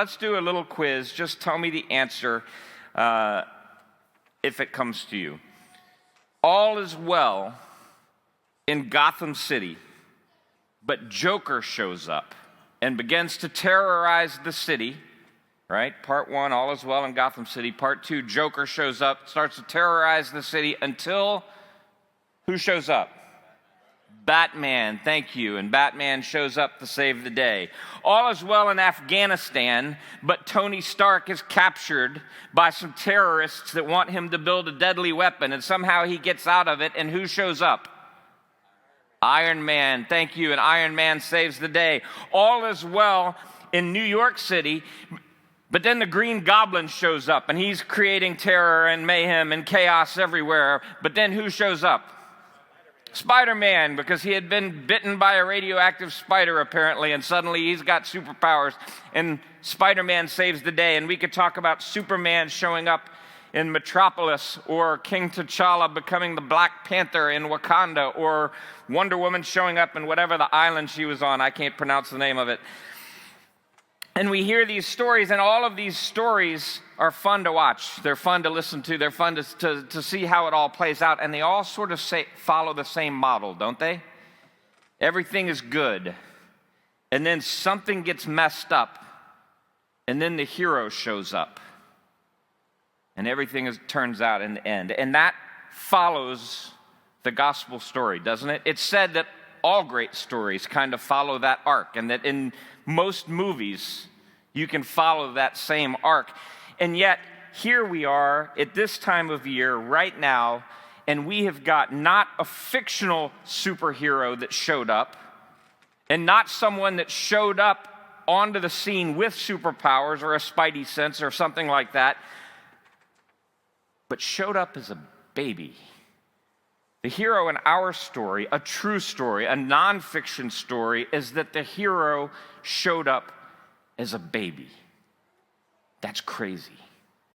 Let's do a little quiz. Just tell me the answer if it comes to you. All is well in Gotham City, but Joker shows up and begins to terrorize the city, right? Part 1, all is well in Gotham City. Part 2, Joker shows up, starts to terrorize the city until who shows up? Batman, thank you. And Batman shows up to save the day. All is well in Afghanistan, but Tony Stark is captured by some terrorists that want him to build a deadly weapon, and somehow he gets out of it, and who shows up? Iron Man, thank you. And Iron Man saves the day. All is well in New York City, but then the Green Goblin shows up, and he's creating terror and mayhem and chaos everywhere. But then who shows up? Spider-Man, because he had been bitten by a radioactive spider apparently, and suddenly he's got superpowers, and Spider-Man saves the day. And we could talk about Superman showing up in Metropolis, or King T'Challa becoming the Black Panther in Wakanda, or Wonder Woman showing up in whatever the island she was on. I can't pronounce the name of it. And we hear these stories, and all of these stories are fun to watch. They're fun to listen to. They're fun to see how it all plays out. And they all sort of follow the same model, don't they? Everything is good. And then something gets messed up. And then the hero shows up. And everything turns out in the end. And that follows the gospel story, doesn't it? It's said that all great stories kind of follow that arc, and that in most movies you can follow that same arc. And yet, here we are at this time of year right now, and we have got not a fictional superhero that showed up, and not someone that showed up onto the scene with superpowers or a spidey sense or something like that, but showed up as a baby. The hero in our story, a true story, a nonfiction story, is that the hero showed up as a baby. That's crazy.